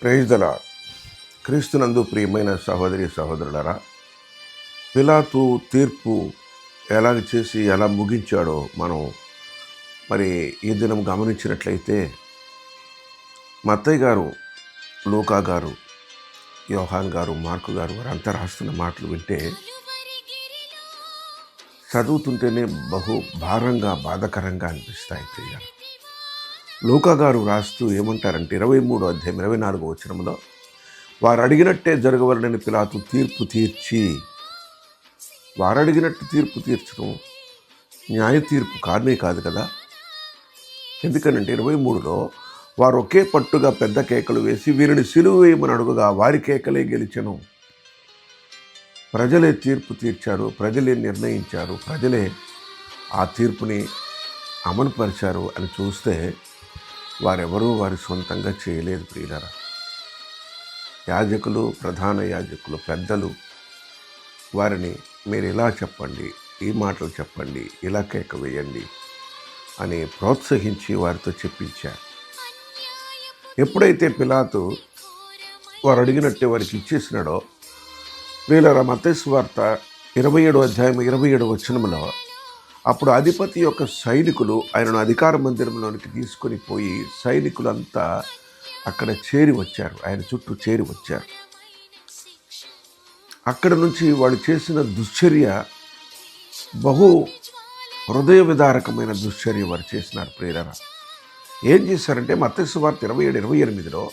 Praise the lord. క్రీస్తునందు ప్రియమైన సహోదరి సహోదరులారా, పిలాతు తీర్పు ఎలాగ చేసి ఎలా ముగించాడో మనం ఈ దినం గమనించినట్లయితే, మత్తయి గారు, లూకా గారు, యోహాన్ గారు, మార్కు గారు వారంతా రాస్తున్న మాటలు వింటే చదువుతుంటేనే బహు భారంగా బాధకరంగా అనిపిస్తాయి ప్రియులారా. లూకా గారు రాస్తూ ఏమంటారంటే 23వ అధ్యాయం 24వ వచనంలో, వారు అడిగినట్టే జరగవలనని పిలాతు తీర్పు తీర్చి. వారు అడిగినట్టు తీర్పు తీర్చడం న్యాయ తీర్పు కానే కాదు కదా. ఎందుకనంటే 23లో వారు ఒకే పట్టుగా పెద్ద కేకలు వేసి వీరిని సిలువ వేయమని అడుగుగా వారి కేకలే గెలిచెను. ప్రజలే తీర్పు తీర్చారు, ప్రజలే నిర్ణయించారు, ప్రజలే ఆ తీర్పుని అమలుపరిచారు అని చూస్తే వారెవరూ వారి సొంతంగా చేయలేదు ప్రియులారా. యాజకులు, ప్రధాన యాజకులు, పెద్దలు వారిని మీరు ఇలా చెప్పండి, ఈ మాటలు చెప్పండి, ఇలా కేక వేయండి అని ప్రోత్సహించి వారితో చెప్పించారు. ఎప్పుడైతే పిలాతు వారు అడిగినట్టే వారికి ఇచ్చేసినాడో, ప్రియులారా, మత్తయి సువార్త 27వ అధ్యాయం 27వ వచనంలో, అప్పుడు అధిపతి యొక్క సైనికులు ఆయనను అధికార మందిరంలోనికి తీసుకొని పోయి సైనికులంతా అక్కడ చేరి వచ్చారు, ఆయన చుట్టూ చేరి వచ్చారు. అక్కడ నుంచి వాళ్ళు చేసిన దుశ్చర్య బహు హృదయ విదారకమైన దుశ్చర్య వారు చేసినారు ప్రియులారా. ఏం చేశారంటే మత్తయి సువార్త 27:28లో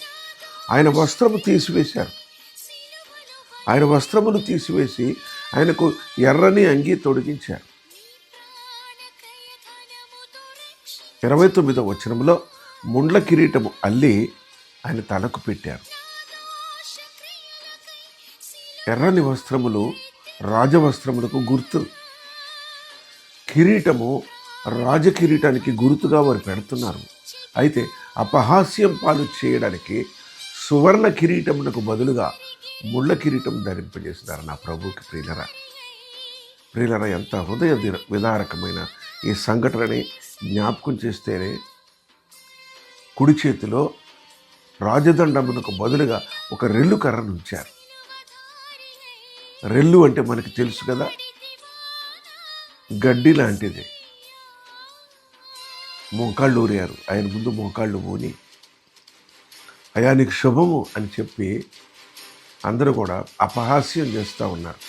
ఆయన వస్త్రము తీసివేశారు. ఆయన వస్త్రమును తీసివేసి ఆయనకు ఎర్రని అంగీ తొడిగించారు. 29వ వచనంలో ముండ్ల కిరీటము అల్లి ఆయన తలకు పెట్టారు. ఎర్రని వస్త్రములు రాజవస్త్రములకు గుర్తు. కిరీటము రాజకిరీటానికి గుర్తుగా వారు పెడుతున్నారు. అయితే అపహాస్యం పాలు చేయడానికి సువర్ణ కిరీటమునకు బదులుగా ముళ్ళ కిరీటం ధరింపజేస్తున్నారు నా ప్రభువుకి. ప్రియులరా, ఎంత హృదయ విదారకమైన ఈ సంఘటనని జ్ఞాపకం చేస్తేనే కుడి చేతిలో రాజదండమునకు బదులుగా ఒక రెల్లు కర్రను ఉంచారు. రెల్లు అంటే మనకి తెలుసు కదా, గడ్డి లాంటిది. మోకాళ్ళు ఊరారు. ఆయన ముందు మోకాళ్ళు ఊని, అయా నీకు శుభము అని చెప్పి అందరూ కూడా అపహాస్యం చేస్తూ ఉన్నారు.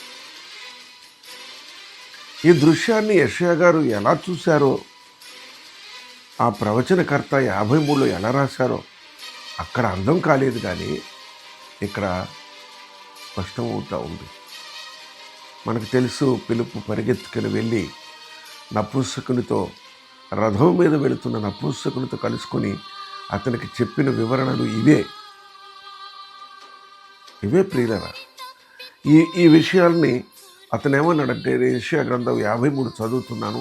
ఈ దృశ్యాన్ని యెషయా గారు ఎలా చూశారో, ఆ ప్రవచనకర్త 53లో ఎలా రాశారో అక్కడ అర్థం కాలేదు, కానీ ఇక్కడ స్పష్టమవుతూ ఉంది. మనకు తెలుసు, పిలుపు పరిగెత్తుకుని వెళ్ళి నపుంసకునితో, రథం మీద వెళుతున్న నపుంసకునితో కలుసుకొని అతనికి చెప్పిన వివరణలు ఇవే ప్రియులరా. ఈ విషయాల్ని అతను ఏమన్నాడంటే, యెషయా గ్రంథం 53 చదువుతున్నాను,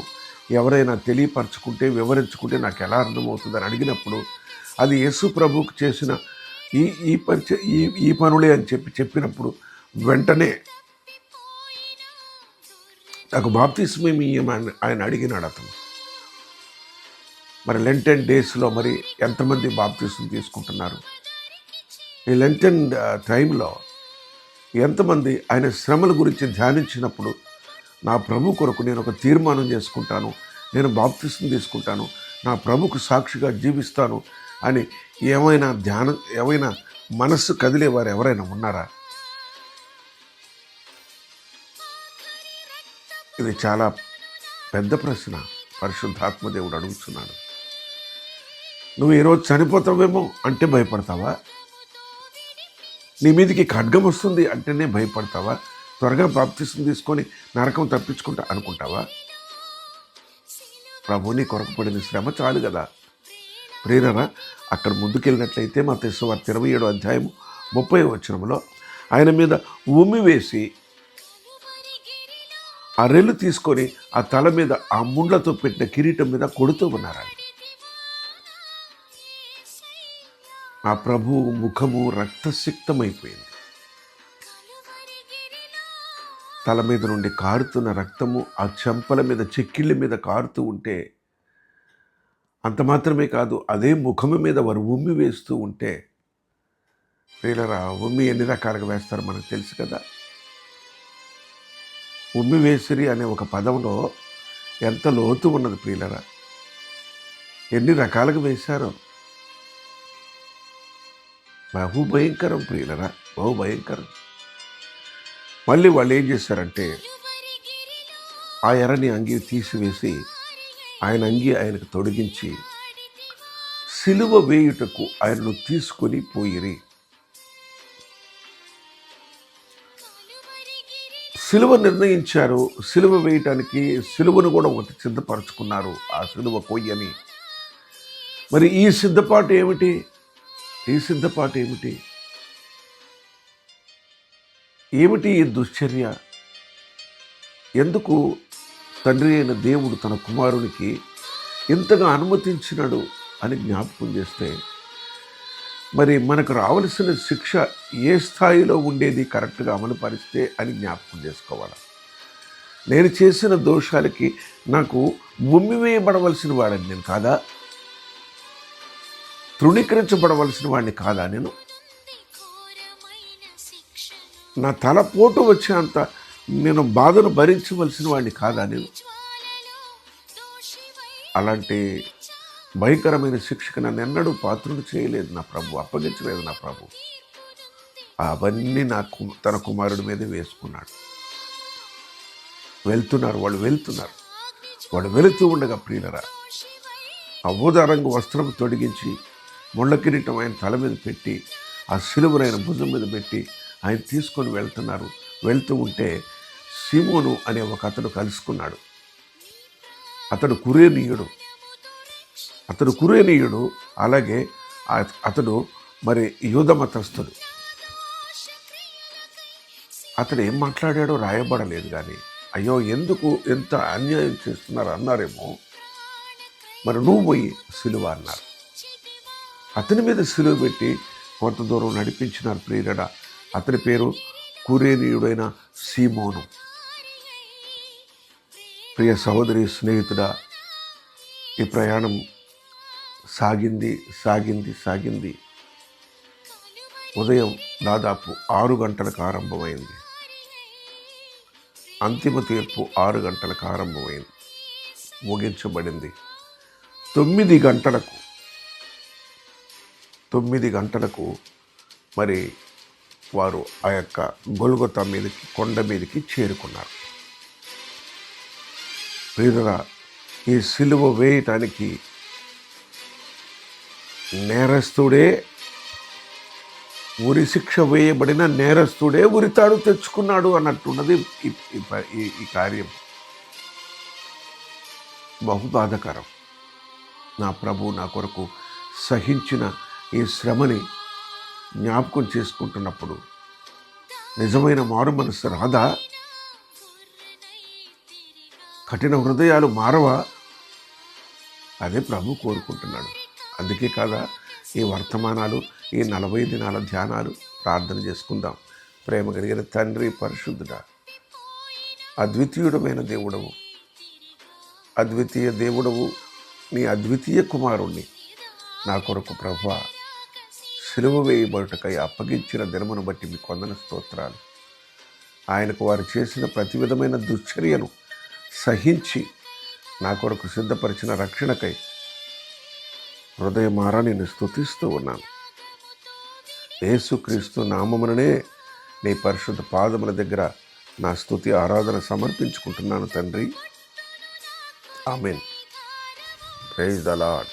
ఎవరైనా తెలియపరచుకుంటే, వివరించుకుంటే నాకు ఎలా అర్థమవుతుందని అడిగినప్పుడు, అది యేసు ప్రభువుకు చేసిన ఈ పనులే అని చెప్పినప్పుడు వెంటనే నాకు బాప్తిస్మం ఇయ్యమని ఆయన అడిగినాడు అతను. లెంటెన్ డేస్లో ఎంతమంది బాప్తిస్మం తీసుకుంటున్నారు? ఈ లెంటెన్ టైంలో ఎంతమంది ఆయన శ్రమల గురించి ధ్యానించినప్పుడు, నా ప్రభు కొరకు నేను ఒక తీర్మానం చేసుకుంటాను, నేను బాప్తిస్మం తీసుకుంటాను, నా ప్రభుకు సాక్షిగా జీవిస్తాను అని ఏమైనా మనస్సు కదిలేవారు ఎవరైనా ఉన్నారా? ఇది చాలా పెద్ద ప్రశ్న పరిశుద్ధాత్మదేవుడు అడుగుతున్నాడు. నువ్వు ఈరోజు చనిపోతావేమో అంటే భయపడతావా? నీ మీదకి ఖడ్గం వస్తుంది అంటేనే భయపడతావా? త్వరగా బాప్తిస్మం తీసుకొని నరకం తప్పించుకుంటా అనుకుంటావా? ప్రభుని కొరకు పడిన శ్రమ చాలు కదా. ప్రేరణ అక్కడ ముందుకెళ్ళినట్లయితే మత్తయి సువార్త 27వ అధ్యాయం 30వ వచనంలో ఆయన మీద ఉమ్మి వేసి ఆ రెల్లు తీసుకొని ఆ తల మీద ఆ ముండ్లతో పెట్టిన కిరీటం మీద కొడుతూ ఉన్నారు. ఆ ప్రభు ముఖము రక్తసిక్తమైపోయింది. తల మీద నుండి కారుతున్న రక్తము ఆ చెంపల మీద, చెక్కిళ్ళ మీద కారుతూ ఉంటే, అంత మాత్రమే కాదు, అదే ముఖము మీద వారు ఉమ్మి వేస్తూ ఉంటే ప్రియులరా, ఉమ్మి ఎన్ని రకాలుగా వేస్తారో మనకు తెలుసు కదా. ఉమ్మి వేసిరి అనే ఒక పదంలో ఎంత లోతు ఉన్నది ప్రియులరా. ఎన్ని రకాలుగా వేశారో. బహుభయంకరం ప్రియులరా, బహుభయంకరం. మళ్ళీ వాళ్ళు ఏం చేశారంటే ఆ ఎర్రని అంగి తీసివేసి ఆయన అంగి ఆయనకు తొడిగించి సిలువ వేయుటకు ఆయనను తీసుకొని పోయిరి. సిలువ నిర్ణయించారు, సిలువ వేయటానికి సిలువను కూడా ఒకటి సిద్ధపరచుకున్నారు, ఆ సిలువ కొయ్యని. మరి ఈ సిద్ధపాటు ఏమిటి? ఏమిటి ఈ దుశ్చర్య? ఎందుకు తండ్రి అయిన దేవుడు తన కుమారునికి ఇంతగా అనుమతించినాడు అని జ్ఞాపకం చేస్తే, మరి మనకు రావలసిన శిక్ష ఏ స్థాయిలో ఉండేది కరెక్ట్గా అమలుపరిస్తే అని జ్ఞాపకం చేసుకోవాలి. నేను చేసిన దోషాలకి నాకు ఉమ్మివేయబడవలసిన వాడిని నేను కాదా? తృణీకరించబడవలసిన వాడిని కాదా? నా తలపోటు వచ్చేంత నేను బాధను భరించవలసిన వాడిని కాదా? అలాంటి భయంకరమైన శిక్షకు నన్ను ఎన్నడూ పాత్రుడు చేయలేదు నా ప్రభు, అప్పగించలేదు నా ప్రభు. అవన్నీ తన కుమారుడి మీద వేసుకున్నాడు. వాళ్ళు వెళుతూ ఉండగా ప్రియులరా, ఆ ఊదా రంగు వస్త్రం తొడిగించి ముళ్ళ కిరీటం ఆయన తల మీద పెట్టి ఆ సిలువను ఆయన భుజం మీద పెట్టి ఆయన తీసుకొని వెళ్తున్నారు. వెళ్తూ ఉంటే సీమోను అనే ఒక అతడు కలుసుకున్నాడు. అతడు కురేనీయుడు. అలాగే అతడు మరి యూద మతస్థుడు. అతడు ఏం మాట్లాడాడో రాయబడలేదు, కానీ అయ్యో ఎందుకు ఎంత అన్యాయం చేస్తున్నారు అన్నారేమో. మరి నువ్వు పోయి సిలువ అన్నారు. అతని మీద సిలువ పెట్టి కొంత దూరం నడిపించినారు ప్రియుడ. అతని పేరు కురేనీయుడైన సీమోను. ప్రియ సహోదరి, స్నేహితుడా, ఈ ప్రయాణం సాగింది. ఉదయం దాదాపు 6 గంటలకు ఆరంభమైంది. అంతిమ తీర్పు 6 గంటలకు ఆరంభమైంది, ముగించబడింది 9 గంటలకు. మరి వారు ఆ యొక్క గొల్గొతా మీదకి, కొండ మీదకి చేరుకున్నారు. ప్రియులారా, ఈ సిలువ వేయటానికి నేరస్తుడే, ఉరి శిక్ష వేయబడిన నేరస్తుడే ఉరితాడు తెచ్చుకున్నాడు అన్నట్టున్నది ఈ కార్యం. బహు బాధకరం. నా ప్రభు నా కొరకు సహించిన ఈ శ్రమని జ్ఞాపకం చేసుకుంటున్నప్పుడు నిజమైన మారు మనసు రాదా? కఠిన హృదయాలు మారవా? అదే ప్రభు కోరుకుంటున్నాడు. అందుకే కాదా ఈ వర్తమానాలు, ఈ 40 దినాల ధ్యానాలు. ప్రార్థన చేసుకుందాం. ప్రేమ కలిగిన తండ్రి, పరిశుద్ధుడా, అద్వితీయుడమైన దేవుడవు, అద్వితీయ దేవుడవు, నీ అద్వితీయ కుమారుణ్ణి నా కొరకు ప్రభువా సిలువ వేయబడుటకై అప్పగించిన దినమును బట్టి మీ కొందన స్తోత్రాలు. ఆయనకు వారు చేసిన ప్రతి విధమైన దుశ్చర్యను సహించి నా కొరకు సిద్ధపరిచిన రక్షణకై హృదయమారా నేను స్తుతిస్తూ ఉన్నాను. యేసుక్రీస్తు నామముననే నీ పరిశుద్ధ పాదముల దగ్గర నా స్తుతి ఆరాధన సమర్పించుకుంటున్నాను తండ్రి. ఆమేన్. Praise the lord.